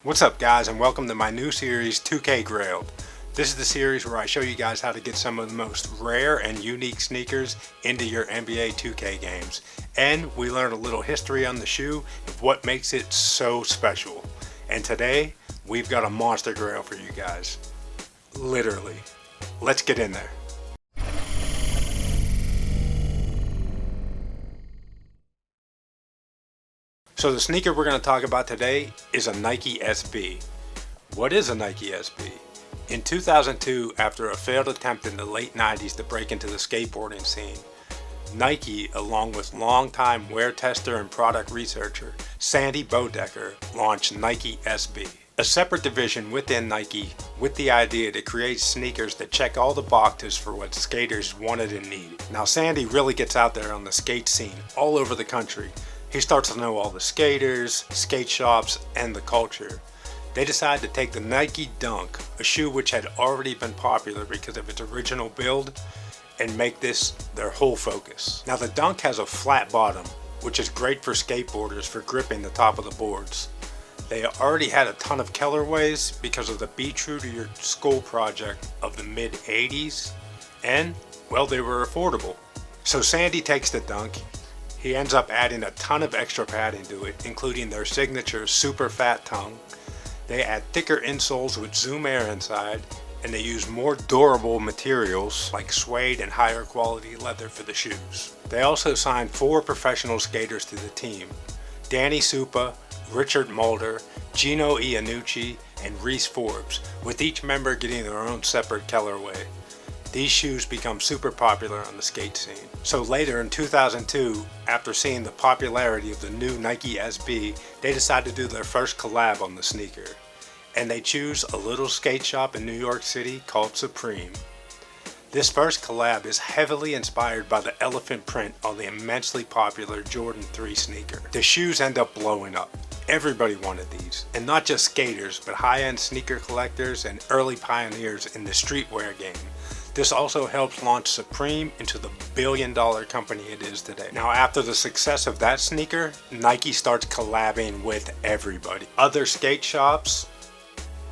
What's up guys, and welcome to my new series 2KGRAIL'D. This is the series where I show you guys how to get some of the most rare and unique sneakers into your NBA 2K games. And we learn a little history on the shoe and what makes it so special. And today, we've got a monster grail for you guys. Literally. Let's get in there. So the sneaker we're going to talk about today is a Nike SB. What is a Nike SB? In 2002, after a failed attempt in the late 90s to break into the skateboarding scene, Nike, along with longtime wear tester and product researcher Sandy Bodecker, launched Nike SB, a separate division within Nike with the idea to create sneakers that check all the boxes for what skaters wanted and needed. Now Sandy really gets out there on the skate scene all over the country. He starts to know all the skaters, skate shops, and the culture. They decide to take the Nike Dunk, a shoe which had already been popular because of its original build, and make this their whole focus. Now the Dunk has a flat bottom, which is great for skateboarders for gripping the top of the boards. They already had a ton of colorways because of the Be True to Your School project of the mid 80s, and well, they were affordable. So Sandy takes the Dunk. He ends up adding a ton of extra padding to it, including their signature super fat tongue. They add thicker insoles with Zoom Air inside, and they use more durable materials like suede and higher quality leather for the shoes. They also signed 4 professional skaters to the team: Danny Supa, Richard Mulder, Gino Iannucci, and Reese Forbes, with each member getting their own separate colorway. These shoes become super popular on the skate scene. So later in 2002, after seeing the popularity of the new Nike SB, they decide to do their first collab on the sneaker. And they choose a little skate shop in New York City called Supreme. This first collab is heavily inspired by the elephant print on the immensely popular Jordan 3 sneaker. The shoes end up blowing up. Everybody wanted these, and not just skaters, but high-end sneaker collectors and early pioneers in the streetwear game. This also helps launch Supreme into the billion-dollar company it is today. Now after the success of that sneaker, Nike starts collabing with everybody. Other skate shops,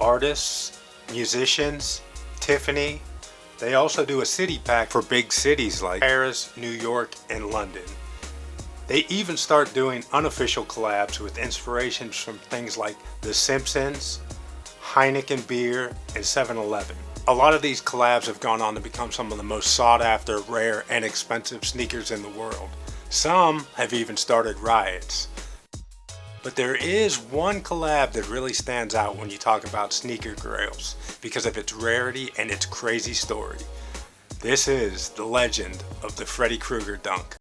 artists, musicians, Tiffany. They also do a city pack for big cities like Paris, New York, and London. They even start doing unofficial collabs with inspirations from things like The Simpsons, Heineken Beer, and 7-Eleven. A lot of these collabs have gone on to become some of the most sought after, rare, and expensive sneakers in the world. Some have even started riots. But there is one collab that really stands out when you talk about sneaker grails because of its rarity and its crazy story. This is the legend of the Freddy Krueger Dunk.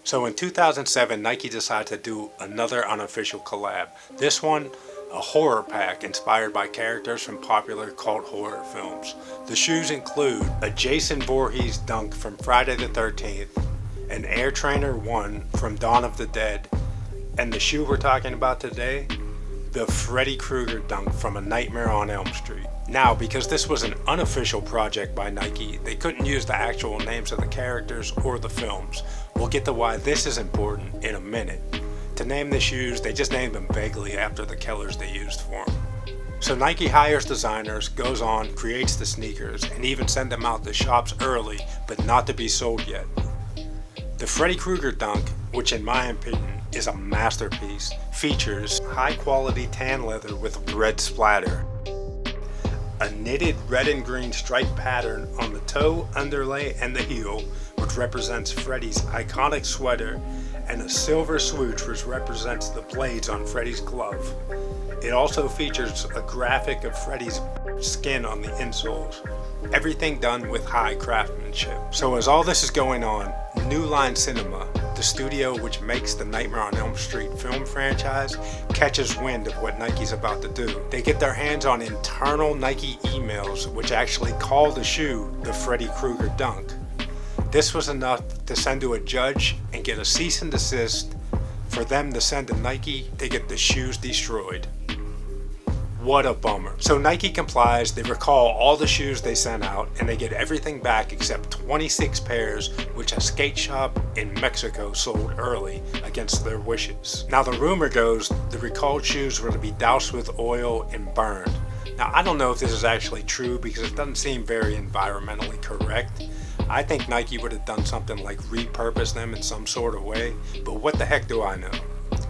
So in 2007, Nike decided to do another unofficial collab. This one, a horror pack inspired by characters from popular cult horror films. The shoes include a Jason Voorhees Dunk from Friday the 13th, an Air Trainer 1 from Dawn of the Dead, and the shoe we're talking about today, the Freddy Krueger Dunk from A Nightmare on Elm Street. Now, because this was an unofficial project by Nike, they couldn't use the actual names of the characters or the films. We'll get to why this is important in a minute. To name the shoes, they just named them vaguely after the colors they used for them. So Nike hires designers, goes on, creates the sneakers, and even send them out to shops early, but not to be sold yet. The Freddy Krueger Dunk, which in my opinion is a masterpiece, features high quality tan leather with red splatter, a knitted red and green stripe pattern on the toe, underlay, and the heel, which represents Freddy's iconic sweater, and a silver swoosh which represents the blades on Freddy's glove. It also features a graphic of Freddy's skin on the insoles. Everything done with high craftsmanship. So as all this is going on, New Line Cinema, the studio which makes the Nightmare on Elm Street film franchise, catches wind of what Nike's about to do. They get their hands on internal Nike emails which actually call the shoe the Freddy Krueger Dunk. This was enough to send to a judge and get a cease and desist for them to send to Nike to get the shoes destroyed. What a bummer. So Nike complies, they recall all the shoes they sent out, and they get everything back except 26 pairs, which a skate shop in Mexico sold early against their wishes. Now the rumor goes the recalled shoes were to be doused with oil and burned. Now I don't know if this is actually true because it doesn't seem very environmentally correct. I think Nike would have done something like repurpose them in some sort of way, but what the heck do I know?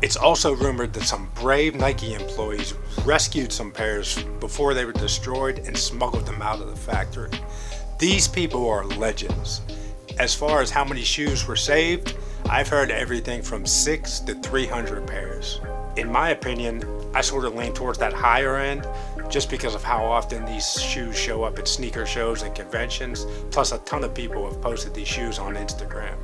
It's also rumored that some brave Nike employees rescued some pairs before they were destroyed and smuggled them out of the factory. These people are legends. As far as how many shoes were saved, I've heard everything from 6 to 300 pairs. In my opinion, I sort of lean towards that higher end just because of how often these shoes show up at sneaker shows and conventions, plus a ton of people have posted these shoes on Instagram.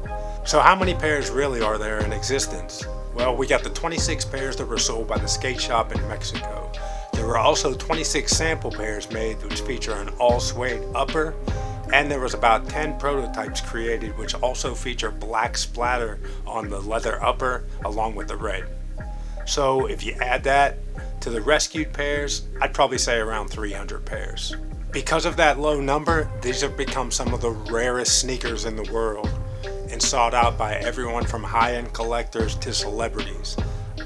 So how many pairs really are there in existence? Well, we got the 26 pairs that were sold by the skate shop in Mexico. There were also 26 sample pairs made which feature an all suede upper, and there was about 10 prototypes created which also feature black splatter on the leather upper along with the red. So if you add that to the rescued pairs, I'd probably say around 300 pairs. Because of that low number, these have become some of the rarest sneakers in the world and sought out by everyone from high-end collectors to celebrities.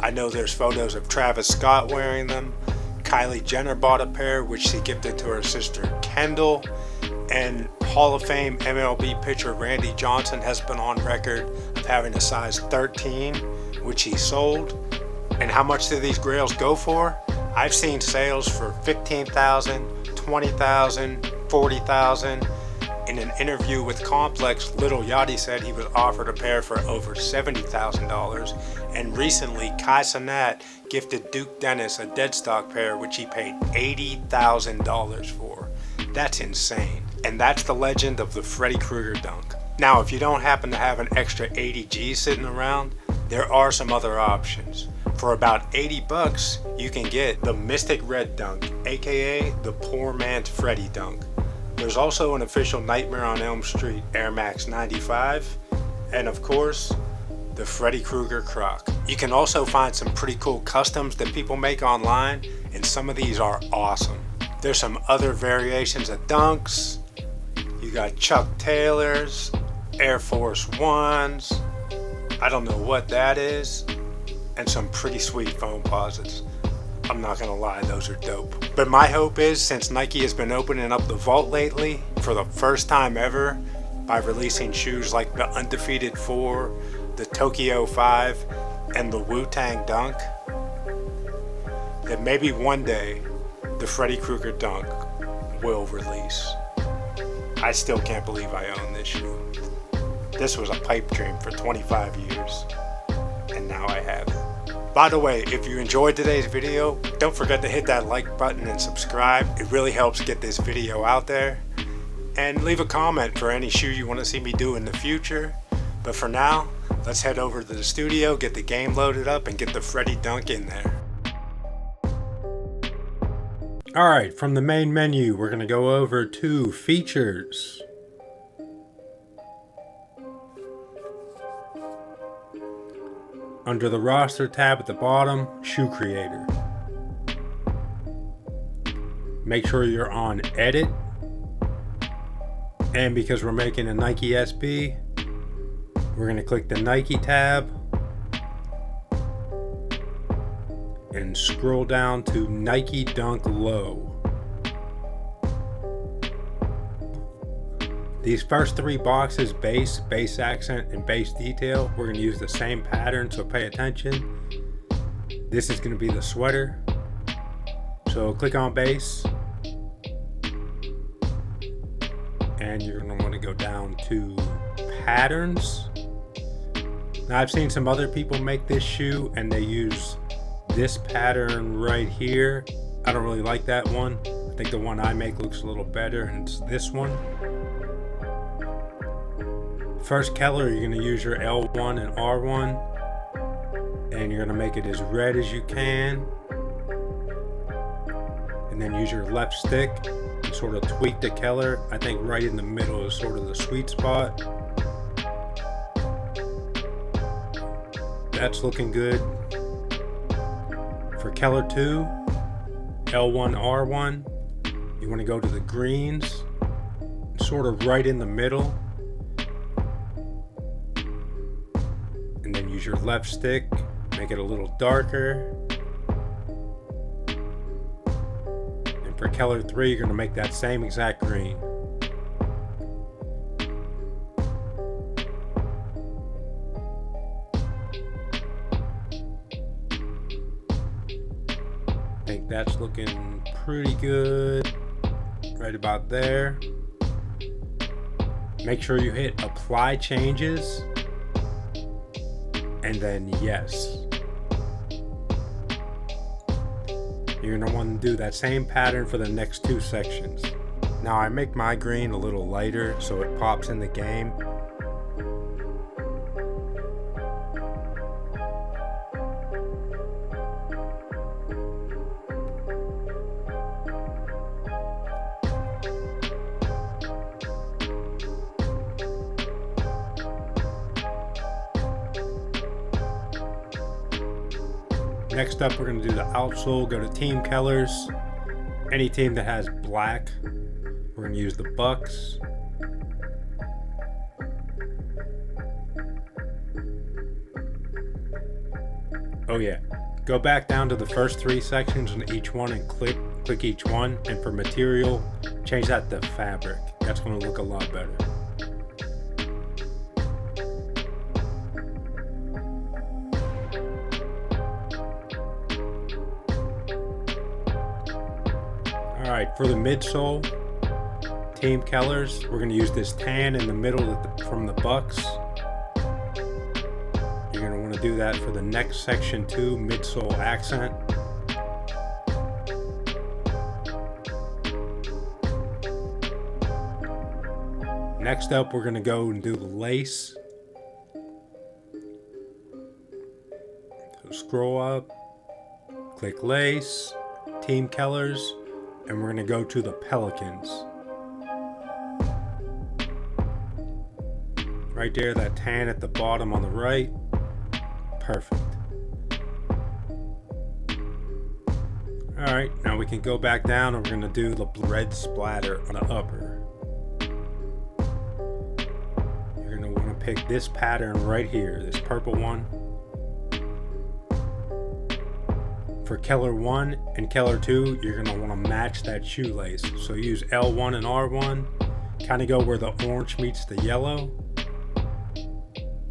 I know there's photos of Travis Scott wearing them. Kylie Jenner bought a pair which she gifted to her sister Kendall, and Hall of Fame MLB pitcher Randy Johnson has been on record of having a size 13 which he sold. And how much do these grails go for? I've seen sales for $15,000, $20,000, $40,000. In an interview with Complex, Lil Yachty said he was offered a pair for over $70,000, and recently Kai Cenat gifted Duke Dennis a dead stock pair which he paid $80,000 for. That's insane. And that's the legend of the Freddy Krueger dunk. Now if you don't happen to have an extra 80 G's sitting around, there are some other options. For about 80 bucks, you can get the Mystic Red dunk, aka the poor man's Freddy dunk. There's also an official Nightmare on Elm Street Air Max 95, and of course, the Freddy Krueger Croc. You can also find some pretty cool customs that people make online, and some of these are awesome. There's some other variations of dunks. You got Chuck Taylors, Air Force Ones, I don't know what that is, and some pretty sweet foam posits. I'm not gonna lie, those are dope. But my hope is, since Nike has been opening up the vault lately for the first time ever by releasing shoes like the Undefeated 4, the Tokyo 5, and the Wu-Tang Dunk, that maybe one day the Freddy Krueger Dunk will release. I still can't believe I own this shoe. This was a pipe dream for 25 years, and now I have it. By the way, if you enjoyed today's video, don't forget to hit that like button and subscribe. It really helps get this video out there. And leave a comment for any shoe you want to see me do in the future. But for now, let's head over to the studio, get the game loaded up, and get the Freddy dunk in there. Alright, from the main menu, we're going to go over to features. Under the roster tab at the bottom, shoe creator. Make sure you're on edit. And because we're making a Nike SB, we're going to click the Nike tab and scroll down to Nike Dunk Low. These first three boxes, base accent, and base detail, we're going to use the same pattern, so pay attention. This is going to be the sweater. So click on base. And you're going to want to go down to patterns. Now I've seen some other people make this shoe and they use this pattern right here. I don't really like that one. I think the one I make looks a little better, and it's this one. First color, you're going to use your L1 and R1, and you're going to make it as red as you can, and then use your left stick and sort of tweak the color. I think right in the middle is sort of the sweet spot. That's looking good. For color 2, L1, R1. You want to go to the greens, sort of right in the middle. And then use your left stick, make it a little darker. And for color 3, you're going to make that same exact green. I think that's looking pretty good. Right about there. Make sure you hit apply changes. And then yes. You're going to want to do that same pattern for the next 2 sections. Now I make my green a little lighter so it pops in the game. Next up, we're going to do the outsole. Go to team colors. Any team that has black, we're going to use the Bucks. Oh yeah, go back down to the first 3 sections in each one and click each one. And for material, change that to fabric. That's going to look a lot better. Alright, for the midsole, team colors, we're going to use this tan in the middle from the Bucks. You're going to want to do that for the next section too, midsole accent. Next up, we're going to go and do the lace. So scroll up, click lace, team colors. And we're going to go to the pelicans. Right there, that tan at the bottom on the right. Perfect. Alright, now we can go back down and we're going to do the red splatter on the upper. You're going to want to pick this pattern right here, this purple one. For color 1 and color 2, you're going to want to match that shoelace. So use L1 and R1, kind of go where the orange meets the yellow.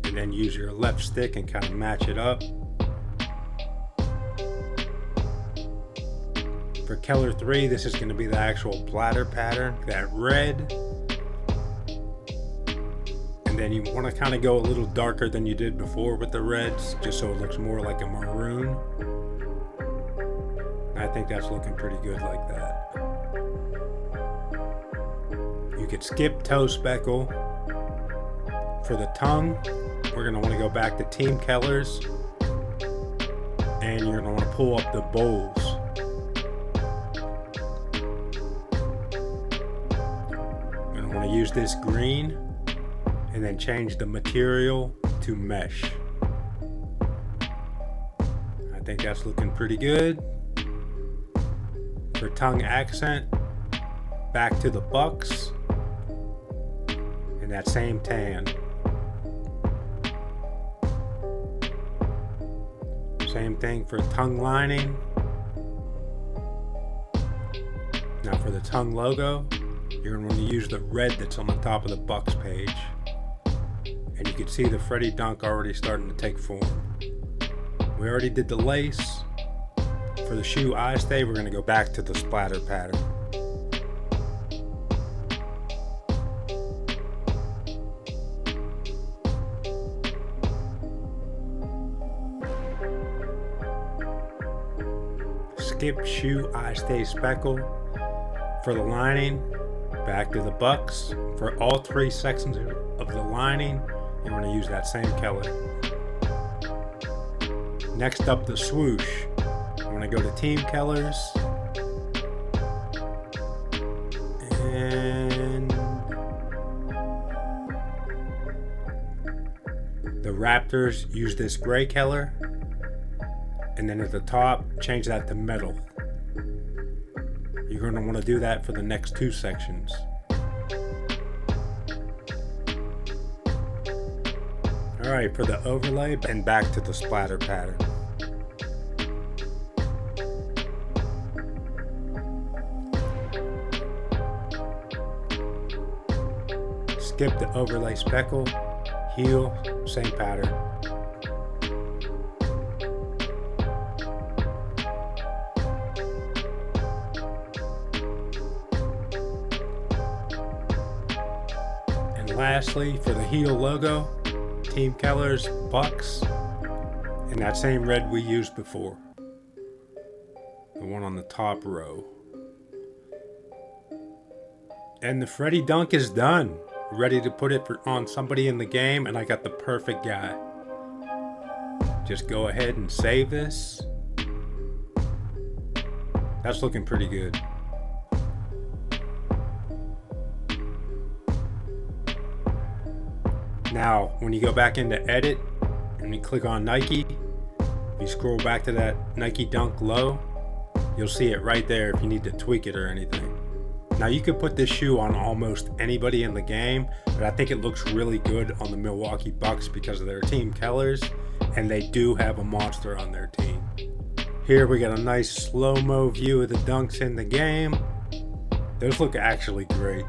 And then use your left stick and kind of match it up. For color 3, this is going to be the actual bladder pattern, that red. And then you want to kind of go a little darker than you did before with the reds, just so it looks more like a maroon. I think that's looking pretty good like that. You could skip toe speckle. For the tongue, we're going to want to go back to team colors. And you're going to want to pull up the bowls. You're going to want to use this green and then change the material to mesh. I think that's looking pretty good. For tongue accent, back to the Bucks and that same tan. Same thing for tongue lining. Now for the tongue logo, you're going to want to use the red that's on the top of the Bucks page. And you can see the Freddy dunk already starting to take form. We already did the lace. For the shoe eye stay, we're going to go back to the splatter pattern. Skip shoe eye stay speckle. For the lining, back to the Bucks. For all 3 sections of the lining, you're going to use that same color. Next up, the swoosh. I'm going to go to team colors. And the Raptors use this gray color. And then at the top, change that to metal. You're going to want to do that for the next 2 sections. Alright, for the overlay, and back to the splatter pattern. Skip the overlay speckle, heel, same pattern. And lastly, for the heel logo, Team Keller's Bucks, and that same red we used before. The one on the top row. And the Freddy dunk is done. Ready to put it on somebody in the game, and I got the perfect guy. Just go ahead and save this. That's looking pretty good. Now, when you go back into edit and you click on Nike, if you scroll back to that Nike Dunk low, you'll see it right there if you need to tweak it or anything. Now you could put this shoe on almost anybody in the game, but I think it looks really good on the Milwaukee Bucks because of their Team Kellers, and they do have a monster on their team. Here we got a nice slow-mo view of the dunks in the game. Those look actually great.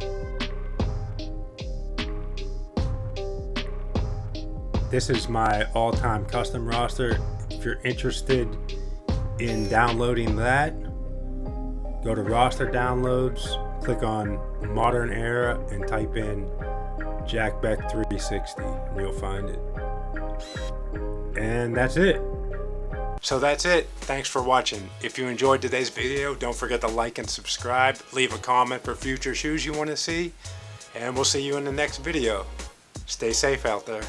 This is my all-time custom roster. If you're interested in downloading that, go to roster downloads, click on modern era, and type in Jack Beck 360 and you'll find it. And that's it. So that's it. Thanks for watching. If you enjoyed today's video, don't forget to like and subscribe. Leave a comment for future shoes you want to see. And we'll see you in the next video. Stay safe out there.